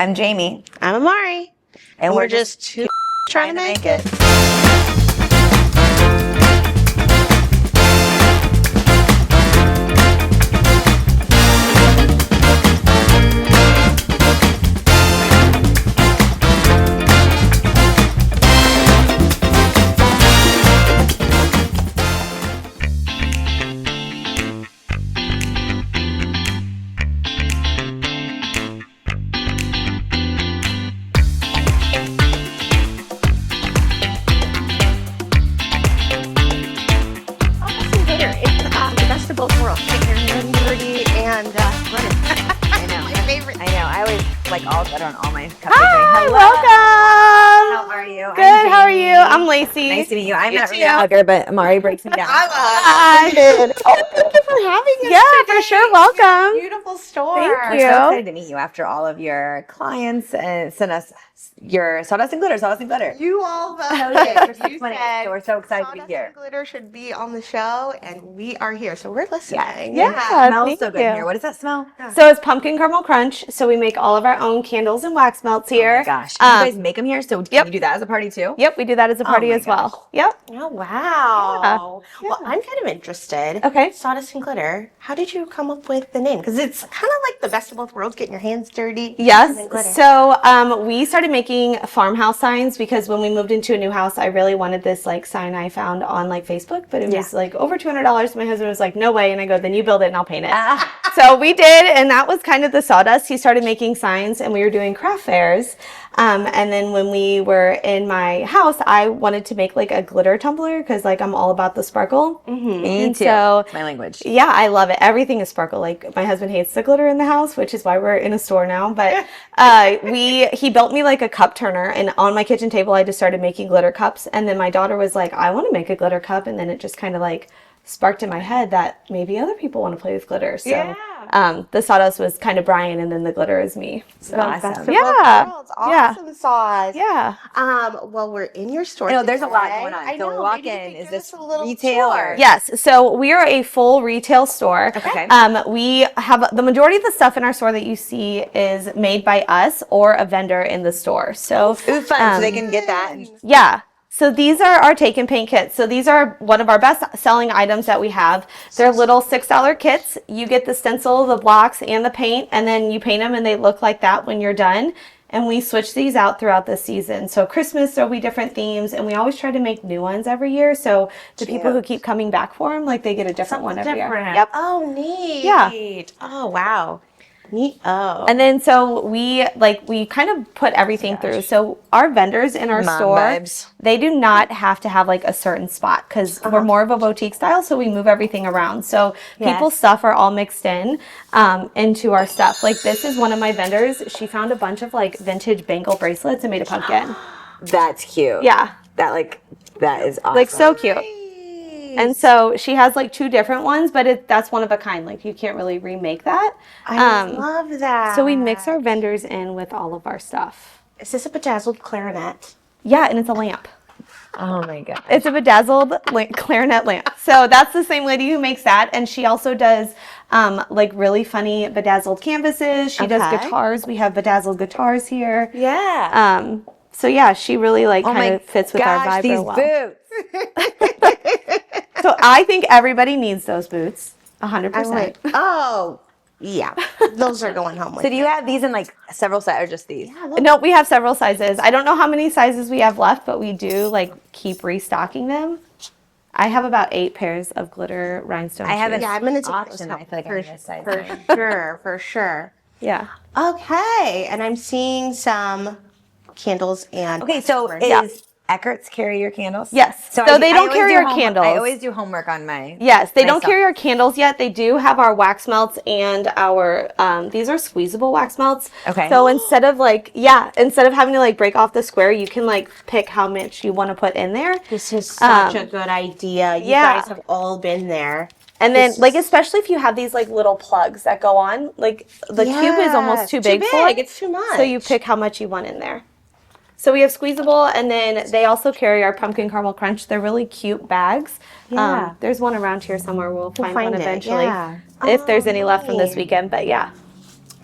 I'm Jamie. I'm Amari. And we're just two trying to make it. All glitter on all my cupcakes. Hi, How welcome. are you? Good. How are you? I'm Lacie. Nice to meet you. I'm not really a hugger, but Amari breaks me down. Thank you for having us. Yeah, today. For sure. Welcome. Beautiful store. Thank you. We're so excited to meet you after all of your clients sent us your Sawdust and Glitter. Sawdust and Glitter. You all voted. For 6 months. So we're so excited to be here. Sawdust and Glitter should be on the show, and we are here, so we're listening. Yeah. It smells so good here. What does that smell? So it's pumpkin caramel crunch. So we make all of our own candles and wax melts here. Oh my gosh. You guys make them here? So can you do that as a party too? Yep, we do that as a party as well. Yep. Oh, wow. Yeah. Well, I'm kind of interested. Okay. Sawdust and Glitter. How did you come up with the name? Because it's kind of like the best of both worlds, getting your hands dirty. Yes. So we started making farmhouse signs because when we moved into a new house, I really wanted this like sign I found on like Facebook, but it was like over $200. My husband was like, no way. And I go, then you build it and I'll paint it. So we did. And that was kind of the sawdust. He started making signs and we were doing craft fairs. And then when we were in my house, I wanted to make like a glitter tumbler because like I'm all about the sparkle. Me too. So, my language. Yeah, I love it. Everything is sparkle. Like my husband hates the glitter in the house, which is why we're in a store now. But he built me like a cup turner, and on my kitchen table, I just started making glitter cups. And then my daughter was like, I want to make a glitter cup, and then it just kind of like sparked in my head that maybe other people want to play with glitter. So the sawdust was kind of Brian, and then the glitter is me. So awesome. Awesome sauce. Yeah. Well, we're in your store. I know there's a lot going on. So we walk in. Is this retail or? Yes. So we are a full retail store. Okay. We have the majority of the stuff in our store that you see is made by us or a vendor in the store. So fun. So they can get that. Yeah. So these are our take and paint kits. So these are one of our best selling items that we have. They're little $6 kits. You get the stencil, the blocks, and the paint, and then you paint them and they look like that when you're done. And we switch these out throughout the season. So Christmas, there'll be different themes, and we always try to make new ones every year. So the people who keep coming back for them, like they get a different one every year. Yep. Oh, neat. Yeah. Oh, wow. Neat. Oh. And then so we kind of put everything through. So our vendors in our store, they do not have to have like a certain spot because we're more of a boutique style. So we move everything around. So people's stuff are all mixed in into our stuff. Like this is one of my vendors. She found a bunch of like vintage bangle bracelets and made a pumpkin. That's cute. Yeah. That is awesome. Like so cute. And so she has like 2 different ones, but that's one of a kind. Like you can't really remake that. I love that. So we mix our vendors in with all of our stuff. Is this a bedazzled clarinet? Yeah, and it's a lamp. Oh my god. It's a bedazzled clarinet lamp. So that's the same lady who makes that, and she also does like really funny bedazzled canvases. She does guitars. We have bedazzled guitars here. Yeah. So yeah, she really like kind of fits with our vibe real well. Boots. So I think everybody needs those boots. 100%. Oh, yeah. Those are going home with So do you have these in like several sizes or just these? Yeah, No, we have several sizes. I don't know how many sizes we have left, but we do like keep restocking them. I have about 8 pairs of glitter rhinestone shoes. I have an I'm going to take auction. those I feel like I need a size. for sure. Yeah. Okay, and I'm seeing some candles and... Okay, so is Eckert's carry your candles? Yes. So they don't carry our candles. I always do homework on my... Yes, they don't carry our candles yet. They do have our wax melts and our, these are squeezable wax melts. Okay. So instead of having to like break off the square, you can like pick how much you want to put in there. This is such a good idea. You guys have all been there. And then, like, especially if you have these, like, little plugs that go on, like, the cube is almost too big for it. It's too much. So you pick how much you want in there. So we have squeezable, and then they also carry our pumpkin caramel crunch. They're really cute bags. Yeah. There's one around here somewhere. We'll find one eventually. Yeah. If there's any left from this weekend, but yeah.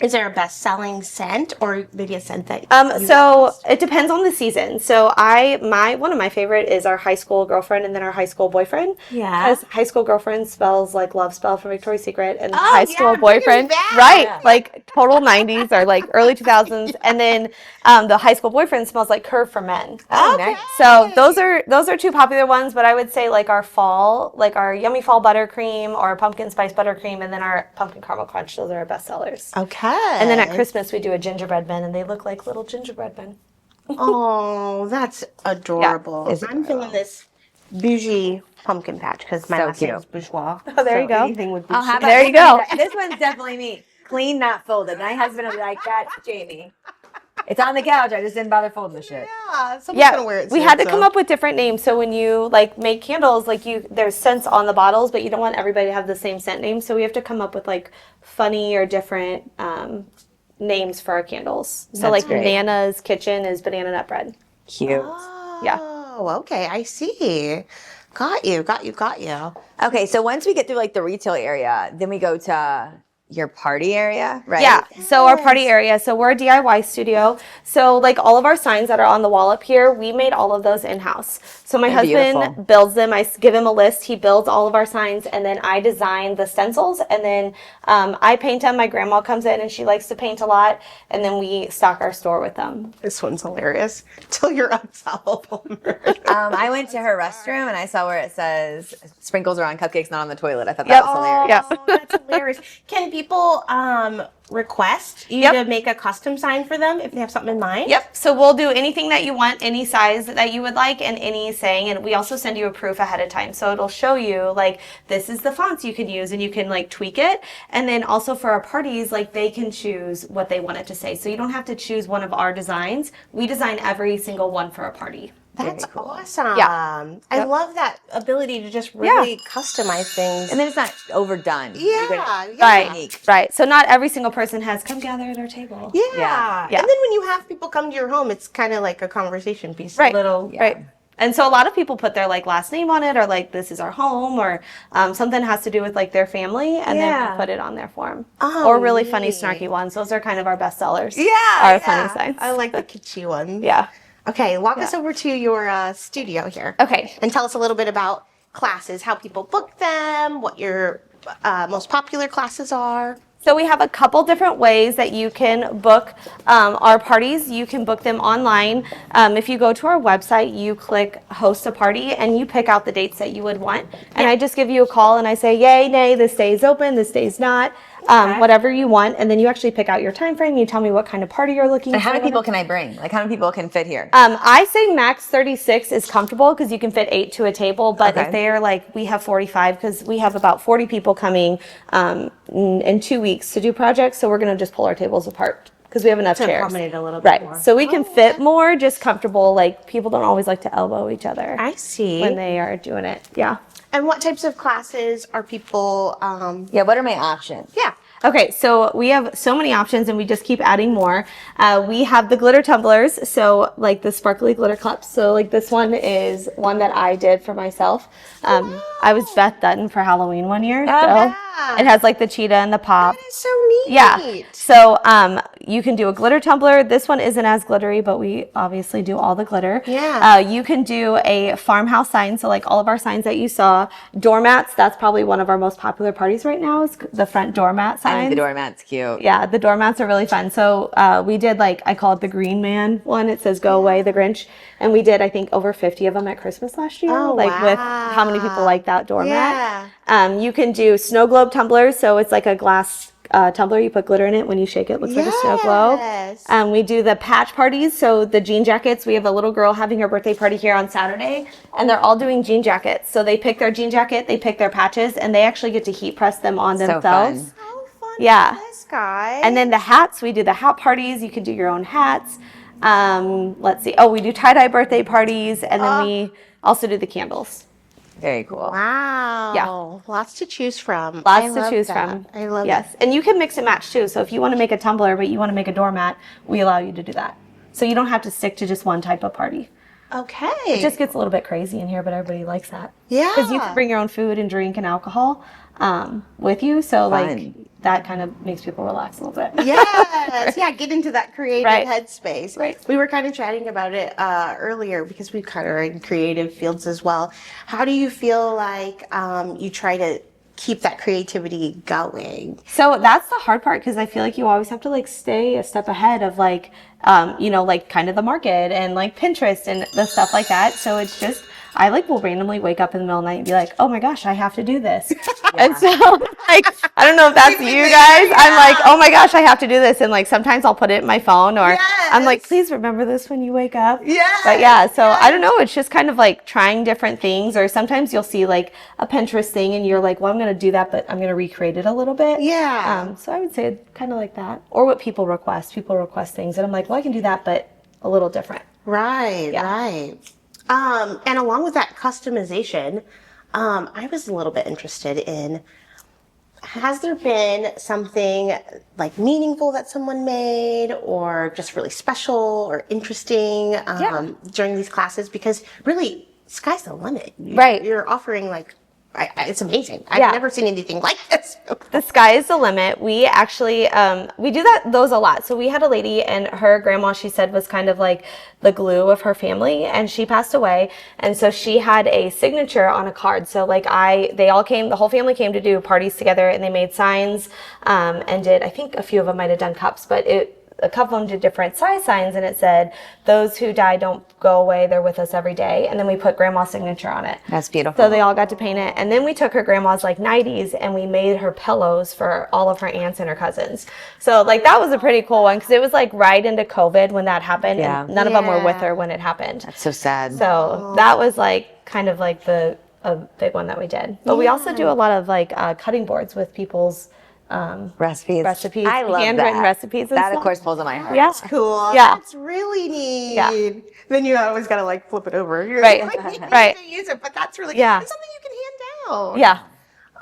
Is there a best-selling scent or maybe a scent that So it depends on the season. So one of my favorite is our high school girlfriend and then our high school boyfriend. Yeah. Because high school girlfriend smells like Love Spell from Victoria's Secret, and Oh, high yeah, school bringing me boyfriend, back. right? Yeah. Like total 90s or like early 2000s, and then the high school boyfriend smells like Curve for Men. Oh, Okay. nice. So those are two popular ones, but I would say like our fall, like our yummy fall buttercream or pumpkin spice buttercream, and then our pumpkin caramel crunch. Those are our best sellers. Okay. And then at Christmas we do a gingerbread men, and they look like little gingerbread men. Oh, that's adorable. It's I'm feeling this bougie pumpkin patch because my So last name cute. is bourgeois. Oh, there so you go. Anything with Oh, bougie. how about There you this one? go. This one's definitely me. Clean, not folded. My husband will be like, that's Jamie. It's on the couch. I just didn't bother folding the shit. Yeah, someone's gonna wear it. We soon, had to so. come up with different names. So when you like make candles, like there's scents on the bottles, but you don't want everybody to have the same scent name. So we have to come up with like funny or different names for our candles. So like great. Nana's Kitchen is banana nut bread. Cute. Oh, okay. I see. Got you. Okay, so once we get through like the retail area, then we go to your party area, right? Yeah. So our party area. So we're a DIY studio. So like all of our signs that are on the wall up here, we made all of those in-house. So my They're husband beautiful. builds them. I give him a list. He builds all of our signs, and then I design the stencils, and then I paint them. My grandma comes in and she likes to paint a lot, and then we stock our store with them. This one's hilarious. Till you're unsolvable. I went to her restroom and I saw where it says sprinkles are on cupcakes, not on the toilet. I thought that Yep. was hilarious. Yeah. Oh, that's hilarious. Can people request you Yep. to make a custom sign for them if they have something in mind? Yep. So we'll do anything that you want, any size that you would like, and any saying. And we also send you a proof ahead of time. So it'll show you like this is the fonts you can use, and you can like tweak it. And then also for our parties, like they can choose what they want it to say. So you don't have to choose one of our designs. We design every single one for a party. That's Very cool. awesome. Yeah. I Yep. love that ability to just really customize things. And then it's not overdone. yeah. Right. Unique. Right. So not every single person has come gather at our table. Yeah. Yeah. Yeah. And then when you have people come to your home, it's kind of like a conversation piece. Right. A little. Yeah. Right. And so a lot of people put their like last name on it, or like this is our home, or something has to do with like their family, and then Yeah. we put it on their form. Oh, or really funny, neat. snarky ones. Those are kind of our best sellers. Yeah, Our yeah. funny signs. I like the kitschy ones. Yeah. Okay, walk us over to your studio here. Okay. And tell us a little bit about classes, how people book them, what your most popular classes are. So we have a couple different ways that you can book our parties. You can book them online. If you go to our website, you click host a party and you pick out the dates that you would want. And I just give you a call and I say, yay, nay, this day is open, this day is not, whatever you want. And then you actually pick out your time frame. You tell me what kind of party you're looking And for. how many people can I bring? Like how many people can fit here? I say max 36 is comfortable because you can fit 8 to a table. But Okay. if they're like, we have 45 because we have about 40 people coming in 2 weeks to do projects. So we're going to just pull our tables apart because we have enough To chairs. accommodate a little bit Right. more. So we can fit more, just comfortable. Like people don't always like to elbow each other I see. when they are doing it. Yeah. And what types of classes are people, Yeah, what are my options? yeah. Okay, so we have so many options and we just keep adding more. We have the glitter tumblers, so like the sparkly glitter cups. So like this one is one that I did for myself. I was Beth Dutton for Halloween one year. So yeah. it has like the cheetah and the pop. That is so neat. Yeah. So you can do a glitter tumbler. This one isn't as glittery, but we obviously do all the glitter. Yeah. You can do a farmhouse sign. So like all of our signs that you saw. Doormats, that's probably one of our most popular parties right now is the front doormat sign. I think the doormat's cute. Yeah, the doormats are really fun. So we did like, I call it the Green Man one. It says go away, the Grinch. And we did, I think, over 50 of them at Christmas last year. Oh, like with how many people like that doormat. Yeah. You can do snow globe tumblers. So it's like a glass tumbler. You put glitter in it. When you shake it, it looks like a snow globe. Yes. We do the patch parties. So the jean jackets, we have a little girl having her birthday party here on Saturday. And they're all doing jean jackets. So they pick their jean jacket, they pick their patches, and they actually get to heat press them on So themselves. fun. How fun Yeah. is this, guys? And then the hats, we do the hat parties. You can do your own hats. Let's see. Oh, we do tie-dye birthday parties. And then we also do the candles. Very cool. Wow. Yeah. Lots to choose from. Lots I to love choose that. from. I love Yes. And you can mix and match too. So if you want to make a tumbler, but you want to make a doormat, we allow you to do that. So you don't have to stick to just one type of party. Okay. It just gets a little bit crazy in here, but everybody likes that. Yeah. Because you can bring your own food and drink and alcohol with you. So, like, Fun. that kind of makes people relax a little bit. Yes. Yeah, get into that creative Right. headspace. Right. We were kind of chatting about it earlier because we kind of are in creative fields as well. How do you feel like you try to keep that creativity going? So that's the hard part because I feel like you always have to like stay a step ahead of like, like kind of the market and like Pinterest and the stuff like that. So it's just, I like will randomly wake up in the middle of the night and be like, oh my gosh, I have to do this. And so like, I don't know if that's you guys. I'm like, oh my gosh, I have to do this. And like, sometimes I'll put it in my phone or I'm like, please remember this when you wake up. Yes. But yeah, so I don't know. It's just kind of like trying different things, or sometimes you'll see like a Pinterest thing and you're like, well, I'm going to do that, but I'm going to recreate it a little bit. Yeah. So I would say kind of like that, or what people request. People request things and I'm like, well, I can do that, but a little different. Right, right. And along with that customization, I was a little bit interested in, has there been something like meaningful that someone made or just really special or interesting during these classes? Because really, sky's the limit. Right. You're offering like, it's amazing. I've never seen anything like this. The sky is the limit. We actually, we do those a lot. So we had a lady and her grandma, she said, was kind of like the glue of her family, and she passed away. And so she had a signature on a card. So like they all came, the whole family came to do parties together, and they made signs and did, I think a few of them might have done cups, but a couple of them did different size signs, and it said, those who die don't go away, they're with us every day. And then we put grandma's signature on it. That's beautiful. So they all got to paint it. And then we took her grandma's like 90s and we made her pillows for all of her aunts and her cousins. So like that was a pretty cool one because it was like right into COVID when that happened. Yeah. And none of them were with her when it happened. That's so sad. So that was like kind of like a big one that we did. But we also do a lot of like cutting boards with people's recipes. I love handwritten that. recipes. And That, of stuff. course, pulls on my heart. Yeah. Cool. Yeah. That's really neat. Yeah. Then you always got to like flip it over. You're Right. like, Right. You use it, but that's really Yeah. It's something you can hand out. Yeah.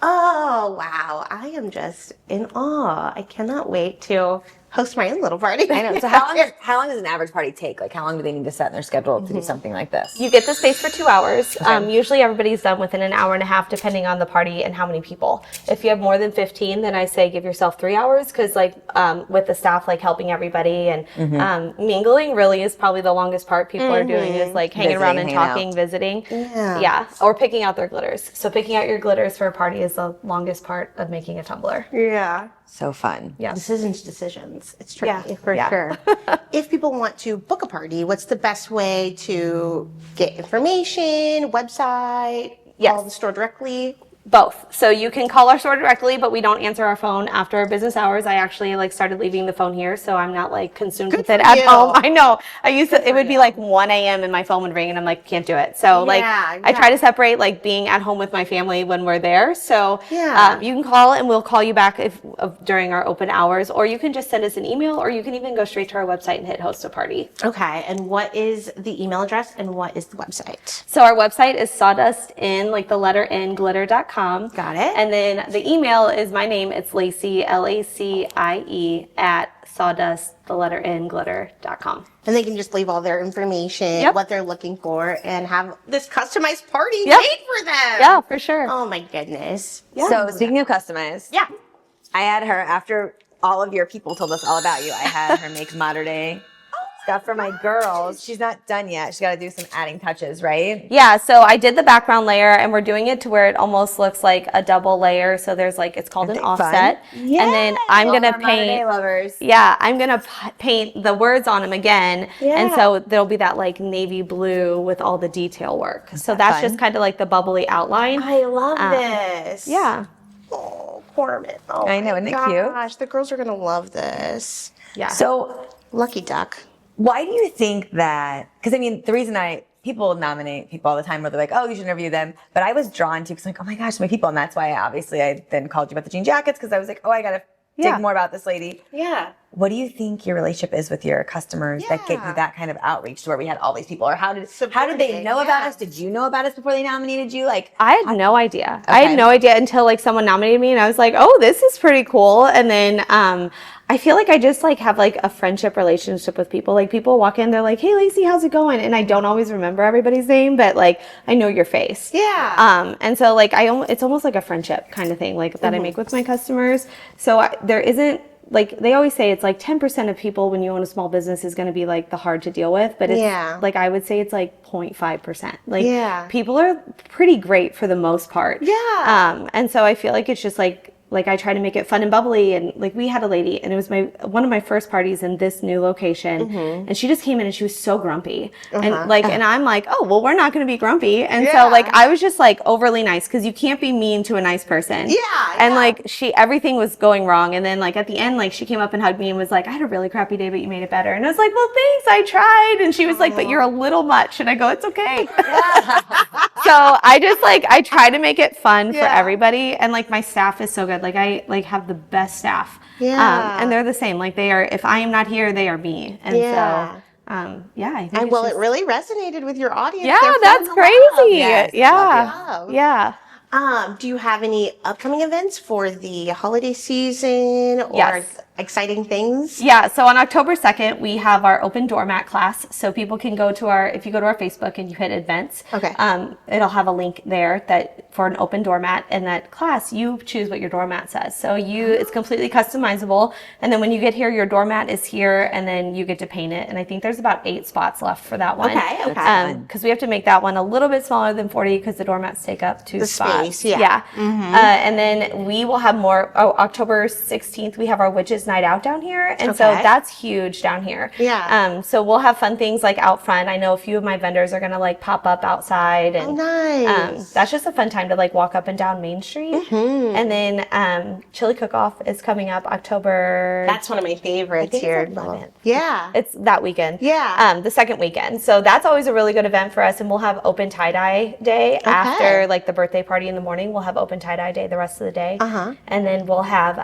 Oh, wow. I am just in awe. I cannot wait to host my own little party. I know. So how long does an average party take? Like, how long do they need to set in their schedule to do something like this? You get the space for 2 hours. Usually everybody's done within an hour and a half, depending on the party and how many people. If you have more than 15, then I say give yourself 3 hours, because like with the staff, like helping everybody and mingling really is probably the longest part people are doing, is like hanging around and Visiting, hanging talking, visiting. Yeah. Yeah. Or picking out their glitters. So picking out your glitters for a party is the longest part of making a tumbler. Yeah. So fun. Yeah. Decisions. It's tricky, Yeah. for Yeah. sure. If people want to book a party, what's the best way to get information, website, Yes. call the store directly? Both. So you can call our store directly, but we don't answer our phone after business hours. I actually like started leaving the phone here, so I'm not like consumed with it at home. I know. I used to, it would be like 1 a.m. and my phone would ring and I'm like, can't do it. So like I try to separate like being at home with my family when we're there. So you can call and we'll call you back during our open hours, or you can just send us an email, or you can even go straight to our website and hit host a party. Okay. And what is the email address and what is the website? So our website is sawdustin, like the letter N, glitter.com. Got it. And then the email is my name. It's Lacie, Lacie, at sawdust, the letter N, glitter.com. And they can just leave all their information, Yep. what they're looking for, and have this customized party Yep. made for them. Yeah, for sure. Oh my goodness. So speaking of customized, Yeah. I had her, after all of your people told us all about you, I had her make modern day stuff for my girls. She's not done yet. She's got to do some adding touches, right? Yeah, so I did the background layer, and we're doing it to where it almost looks like a double layer. So there's like, it's called an offset. And then I'm going to paint. Lovers. Yeah, I'm going to paint the words on them again. And so there'll be that like navy blue with all the detail work. So that's just kind of like the bubbly outline. I love this. Yeah. Oh, poor Mint. Oh, I know, isn't it cute? Gosh, the girls are going to love this. Yeah. So Lucky duck. why do you think that, because I mean, the reason people nominate people all the time where they're like, oh, you should interview them. But I was drawn to, because like, oh my gosh, my people. And that's why I then called you about the jean jackets, because I was like, oh, I got to dig more about this lady. Yeah. what do you think your relationship is with your customers that get you that kind of outreach to where we had all these people? Or how did they know about us? Did you know about us before they nominated you? Like, I had no idea. Okay. I had no idea until like someone nominated me and I was like, oh, this is pretty cool. And then I feel like I just like have like a friendship relationship with people. Like people walk in, they're like, hey, Lacie, how's it going? And I don't always remember everybody's name, but like I know your face. Yeah. And so like it's almost like a friendship kind of thing like that I make with my customers. So there isn't, like they always say it's like 10% of people when you own a small business is going to be like the hard to deal with, but it's like I would say it's like 0.5%. Like people are pretty great for the most part. Yeah. And so I feel like it's just like I try to make it fun and bubbly, and like we had a lady and it was one of my first parties in this new location, and she just came in and she was so grumpy and like and I'm like, oh well, we're not going to be grumpy, and so like I was just like overly nice because you can't be mean to a nice person. And like everything was going wrong, and then like at the end like she came up and hugged me and was like, I had a really crappy day but you made it better, and I was like, well thanks, I tried, and she was like, but you're a little much, and I go, it's okay. So I just like I try to make it fun for everybody, and like my staff is so good. Like I like have the best staff. And they're the same. Like they are, if I am not here, they are me. And so I think it really resonated with your audience. Yeah, that's crazy. Yes, Yeah. Do you have any upcoming events for the holiday season or exciting things? Yeah, so on October 2nd, we have our open doormat class. So people can go to if you go to our Facebook and you hit events, it'll have a link there for an open doormat. And that class, you choose what your doormat says. So it's completely customizable. And then when you get here, your doormat is here, and then you get to paint it. And I think there's about 8 spots left for that one. Okay. Because we have to make that one a little bit smaller than 40 because the doormats take up 2 spots. Space, yeah. And then we will have more. October 16th, we have our Witches Night Out down here, and so that's huge down here. So we'll have fun things like out front. I know a few of my vendors are gonna like pop up outside, and nice. that's just a fun time to like walk up and down Main Street. And then Chili Cook-Off is coming up October. That's one of my favorites here. It's that weekend. The second weekend. So that's always a really good event for us, and we'll have open tie-dye day after like the birthday party in the morning. We'll have open tie-dye day the rest of the day, and then we'll have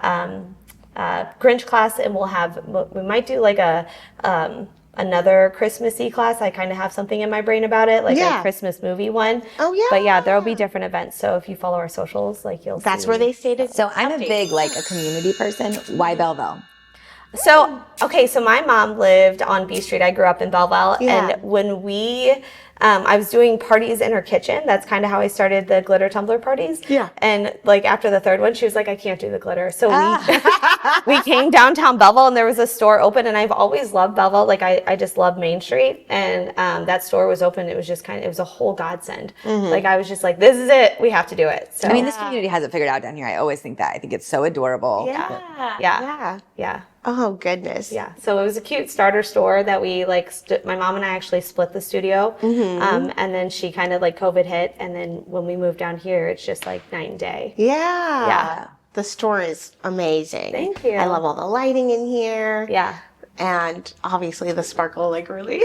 Grinch class, and we might do like another Christmassy class. I kind of have something in my brain about it, like a Christmas movie one. But yeah, there'll be different events. So if you follow our socials, like you'll see. That's where they stated. So I'm a big like a community person. Why Belleville? So my mom lived on B Street. I grew up in Belleville, and when I was doing parties in her kitchen. That's kind of how I started the glitter tumbler parties. And like after the third one, she was like, I can't do the glitter. So we came downtown Belleville, and there was a store open, and I've always loved Belleville. Like I just love Main Street, and that store was open. It was just it was a whole godsend. Like I was just like, this is it. We have to do it. So I mean, this community has it figured out down here. I always think that. I think it's so adorable. Yeah. Oh goodness. Yeah. So it was a cute starter store that we like. My mom and I actually split the studio, and then she kind of like COVID hit, and then when we moved down here, it's just like night and day. Yeah. The store is amazing. Thank you. I love all the lighting in here. Yeah. And obviously the sparkle like really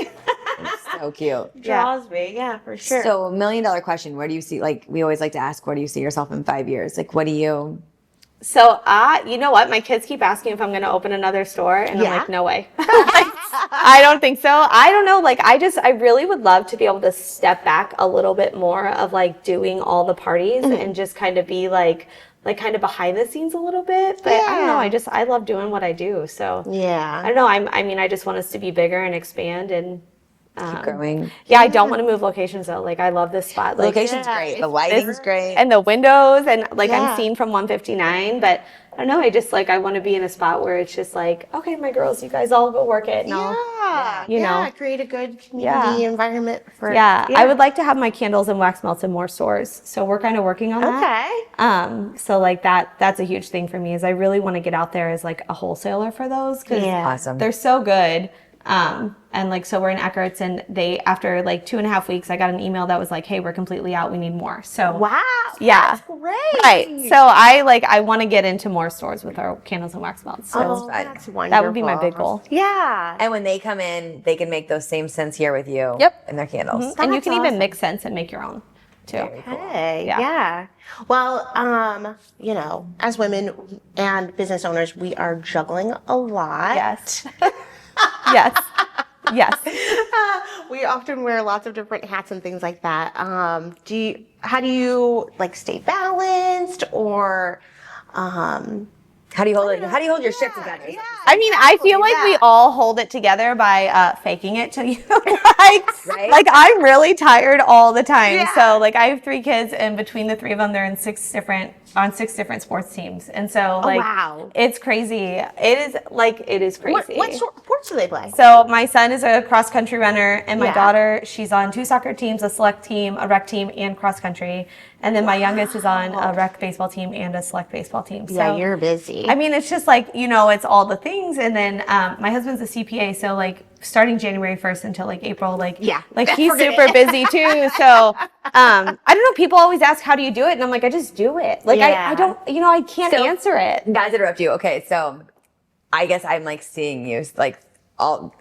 It's so cute. draws me. Yeah, for sure. So $1 million question. Where do you see, like we always like to ask, where do you see yourself in 5 years? Like what do you... So, you know what? My kids keep asking if I'm going to open another store, and I'm like, no way. I don't think so. I don't know. Like, I really would love to be able to step back a little bit more of like doing all the parties and just kind of be like kind of behind the scenes a little bit. But I don't know. I love doing what I do. So I don't know. I mean, I just want us to be bigger and expand and keep growing. Yeah, I don't want to move locations though. Like I love this spot. Like, the location's great. The lighting's great. And the windows, and like I'm seen from 159, but I don't know, I just like I want to be in a spot where it's just like, okay, my girls, you guys all go work it, and I'll create a good community environment for I would like to have my candles and wax melts in more stores. So we're kind of working on that. So like that's a huge thing for me, is I really want to get out there as like a wholesaler for those, because they're so good. And like, so we're in Eckert's, and they, after like 2.5 weeks, I got an email that was like, hey, we're completely out. We need more. So that's great. Right. So I want to get into more stores with our candles and wax melts. So that's wonderful. That would be my big goal. Yeah. And when they come in, they can make those same scents here with you. In their candles. And you can even mix scents and make your own. too. Hey, Yeah. yeah. Well, you know, as women and business owners, we are juggling a lot. Yes. Yes. Yes. We often wear lots of different hats and things like that. How do you like stay balanced or, How do you hold it? How do you hold your shit together? yeah. I mean, I feel like we all hold it together by faking it till you like, Right? like I'm really tired all the time. Yeah. So like I have 3 kids, and between the 3 of them, they're in 6 different sports teams, and so like wow. it's crazy. It is crazy. What sports do they play? So my son is a cross country runner, and my Yeah. daughter, she's on 2 soccer teams, a select team, a rec team, and cross country. And then my youngest is on a rec baseball team and a select baseball team. Yeah, So, you're busy. I mean, it's just like, you know, it's all the things. And then my husband's a CPA, so like starting January 1st until like April, like Yeah. like he's Forget super it. busy too. So I don't know. People always ask, how do you do it? And I'm like, I just do it. Like Yeah. I don't, you know, I can't So- answer it. Guys, interrupt you. Okay, so I guess I'm like seeing you like all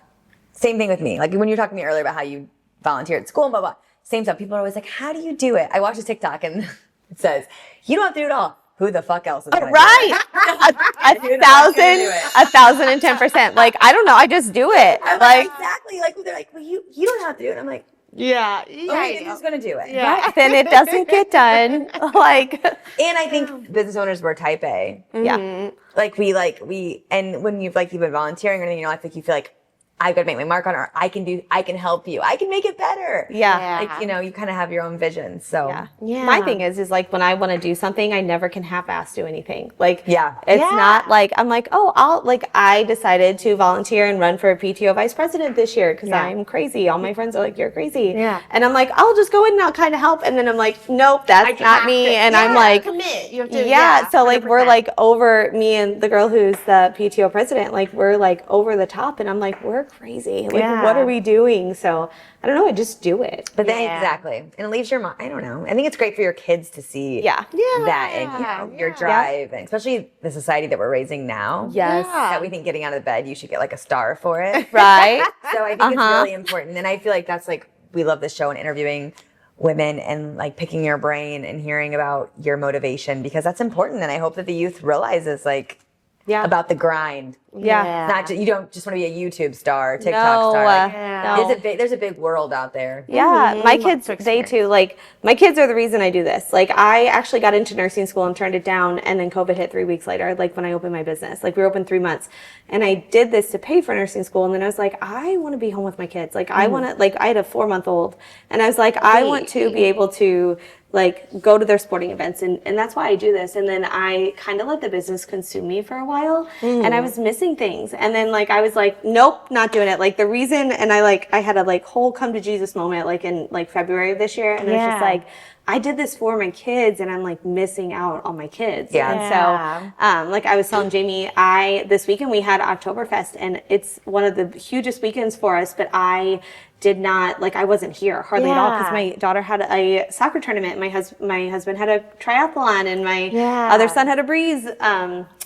same thing with me. Like when you were talking to me earlier about how you volunteer at school and blah blah. Same stuff. People are always like, "How do you do it?" I watched a TikTok and it says, "You don't have to do it all. Who the fuck else is gonna do it?" Right. Who the fuck's gonna do it? 1,010%. Like, I don't know. I just do it. I'm Like, exactly like they're like, "Well, you don't have to do it." I'm like, yeah. "Okay, who's gonna do it?" Yeah. then it doesn't get done. Like, And I think business owners were type A. yeah. Like we and when you've been volunteering or anything, you know, I think you feel like I've got to make my mark on it, or I can help you. I can make it better. Yeah. Like, you know, you kind of have your own vision. So Yeah. Yeah. My thing is like when I want to do something, I never can half-ass do anything. Like, Yeah. it's Yeah. not like I'm like, oh, I decided to volunteer and run for PTO vice president this year because Yeah. I'm crazy. All my friends are like, you're crazy. Yeah. And I'm like, I'll just go in and I'll kind of help. And then I'm like, nope, that's not me. And I'm like, commit. You have to. yeah, so like we're 100%. like over, me and the girl who's the PTO president, like we're like over the top, and I'm like, we're crazy. Like, Yeah. what are we doing? So I don't know, I just do it. But then Yeah. exactly, and it leaves your mom. I don't know. I think it's great for your kids to see Yeah. that and your drive, and especially the society that we're raising now. Yes. Yeah. That we think getting out of bed, you should get like a star for it. Right? So I think it's really important, and I feel like that's like we love this show and interviewing women and like picking your brain and hearing about your motivation because that's important. And I hope that the youth realizes like about the grind. Yeah. Not just, you don't just want to be a YouTube star, TikTok No, star. Like, no. there's a big world out there. Yeah, my kids, to they too, like, my kids are the reason I do this. Like, I actually got into nursing school and turned it down, and then COVID hit 3 weeks later, like, when I opened my business. Like, we were open 3 months, and I did this to pay for nursing school, and then I was like, I want to be home with my kids. Like, I want to, like, I had a 4-month-old, and I was like, I want to be able to, like, go to their sporting events, and that's why I do this. And then I kind of let the business consume me for a while, and I was missing things. And then, like, I was like, nope, not doing it. Like, the reason, and I had a, like, whole come to Jesus moment, like, in, like, February of this year, and I was just like, I did this for my kids, and I'm, like, missing out on my kids. Yeah. And so, like, I was telling Jamie, this weekend we had Oktoberfest, and it's one of the hugest weekends for us, but I did not, like, I wasn't here hardly at all because my daughter had a soccer tournament. My husband had a triathlon, and my other son had a breeze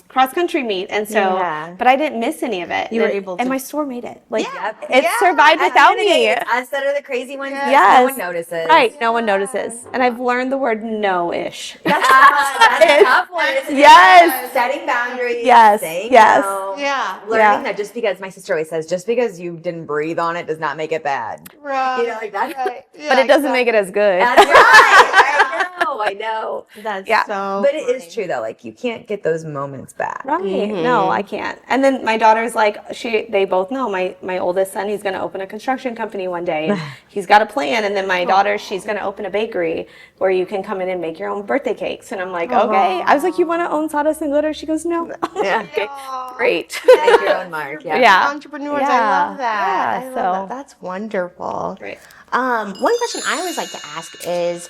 cross country meet. And so, but I didn't miss any of it. You were able to. And my store made it. Like, Yeah. it survived At the without end of the day, me. it's us that are the crazy ones. Yes. No one notices. Right. No one notices. And I've learned the word no-ish. That's a tough one. Isn't it? Yes. Setting boundaries. Yes. Saying Yes. no. Yeah. Learning that just because my sister always says, just because you didn't breathe on it does not make it bad. Right. You know, like that. Right. But it doesn't make it as good. That's right. I know. That's Yeah. so. But it is true though. Like you can't get those moments back. Right. No, I can't. And then my daughter's like, they both know my oldest son, he's going to open a construction company one day. And he's got a plan. And then my daughter, she's going to open a bakery where you can come in and make your own birthday cakes. And I'm like, okay. I was like, you want to own Sawdust and Glitter? She goes, no. Yeah. Okay, great. Make your own mark. Yeah. Yeah. Entrepreneurs, Yeah. I love that. Yeah, I love so- that. That's wonderful. Right. One question I always like to ask is,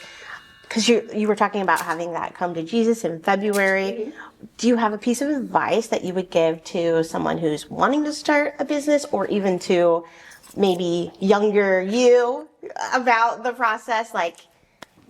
because you were talking about having that come to Jesus in February, do you have a piece of advice that you would give to someone who's wanting to start a business, or even to maybe younger you about the process? Like,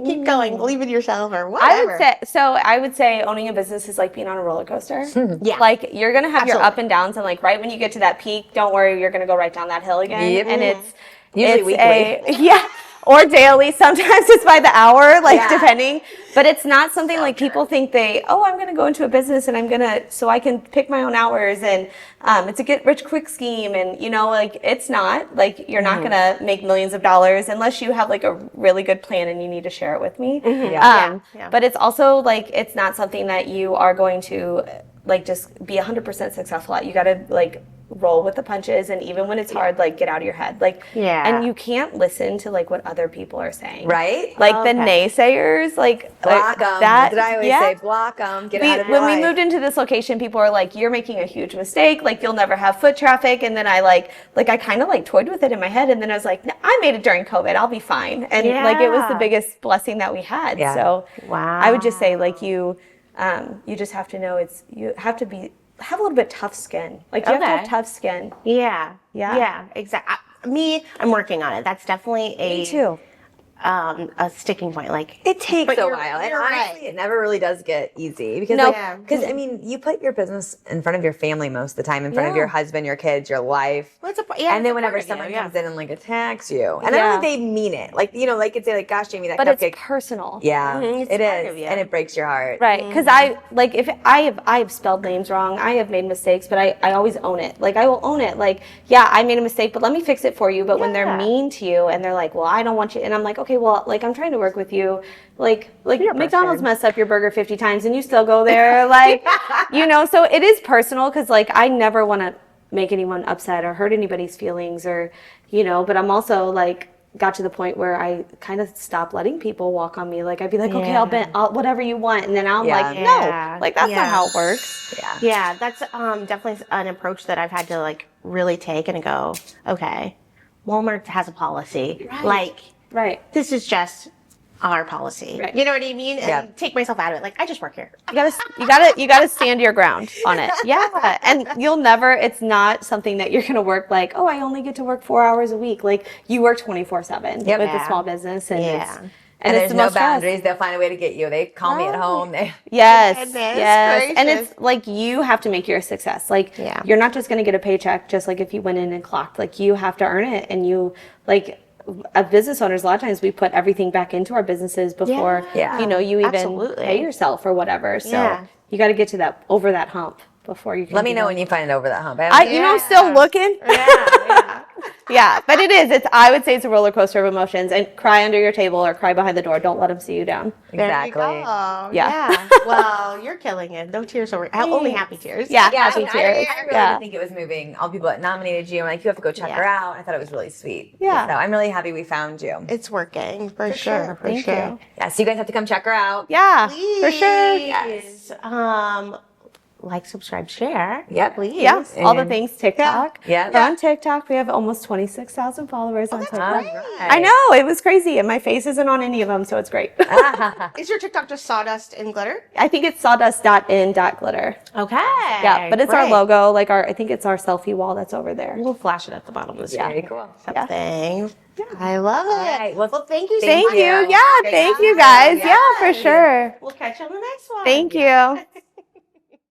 keep going, believe in yourself, or whatever. I would say owning a business is like being on a roller coaster. Yeah. Like, you're going to have your Absolutely. up and downs, and like right when you get to that peak, don't worry, you're going to go right down that hill again. Yep. And it's Usually it's weekly. yeah. or daily. Sometimes it's by the hour, like Yeah. depending. But it's not something like people think I'm going to go into a business and so I can pick my own hours and it's a get rich quick scheme. And, like it's not like you're not going to make millions of dollars unless you have like a really good plan and you need to share it with me. Yeah. But it's also like, it's not something that you are going to like just be 100% successful at. You got to like roll with the punches, and even when it's hard, like get out of your head, like and you can't listen to like what other people are saying, right? Like the naysayers, like block them. That's what I always say, block them. Get out of your When life. we moved into this location, people are like, you're making a huge mistake, like you'll never have foot traffic. And then I I kind of like toyed with it in my head, and then I was like, no, I made it during COVID, I'll be fine. And like it was the biggest blessing that we had. So I would just say like you just have to know you have to have a little bit tough skin. Like you have to have tough skin. Yeah, exactly. I'm working on it. That's definitely Me too. A sticking point. Like it takes a while, and you're honestly, it never really does get easy because, because I mean, you put your business in front of your family most of the time, in front of your husband, your kids, your life, and then whenever someone comes in and like attacks you, and I don't think they mean it, like like could say like, "Gosh, Jamie, that but cupcake." It's personal. Yeah, it is, and it breaks your heart, right? Because if I have spelled names wrong, I have made mistakes, but I always own it. Like I will own it. Like I made a mistake, but let me fix it for you. But when they're mean to you and they're like, well, I don't want you, and I'm like, okay, well, like I'm trying to work with you, like McDonald's messed up your burger 50 times and you still go there, like so it is personal, because like I never want to make anyone upset or hurt anybody's feelings, or but I'm also like got to the point where I kind of stopped letting people walk on me. Like I'd be like, okay, I'll whatever you want, and then I'm like, no, like that's not how it works. That's definitely an approach that I've had to like really take and go, okay, Walmart has a policy, this is just our policy. Right. You know what I mean? And take myself out of it. Like I just work here. You gotta stand your ground on it. Yeah. And it's not something that you're gonna work like, oh, I only get to work 4 hours a week. Like you work 24/7 with a small business, and and it's there's no boundaries. They'll find a way to get you. They call me at home. Yes. And it's like you have to make your a success. Like you're not just gonna get a paycheck just like if you went in and clocked. Like you have to earn it, and you like business owners, a lot of times we put everything back into our businesses before you even pay yourself or whatever. So you got to get to over that hump before you can. Let me know when you find it over that hump. I'm still looking. But it is. I would say it's a roller coaster of emotions, and cry under your table or cry behind the door. Don't let them see you down. Exactly. Yeah. Well, you're killing it. No tears over. Only happy tears. Happy tears. I really didn't think it was moving. All the people that nominated you, I'm like, you have to go check her out. I thought it was really sweet. Yeah. So I'm really happy we found you. It's working for sure. Thank you. Yeah. So you guys have to come check her out. Yeah. Please. For sure. Yes. Like, subscribe, share. Yep. Please. Yeah. All the things. TikTok. Yeah. We're on TikTok. We have almost 26,000 followers on TikTok. Right. I know. It was crazy. And my face isn't on any of them, so it's great. Is your TikTok just Sawdust and Glitter? I think it's sawdust.in.glitter. Okay. Yeah, but it's our logo. Like I think it's our selfie wall that's over there. We'll flash it at the bottom of the screen. Very cool. Something. Yeah. I love it. All right. Well, thank you. Thank you. Yeah, thank you guys. Yeah, for sure. We'll catch you on the next one. Thank you.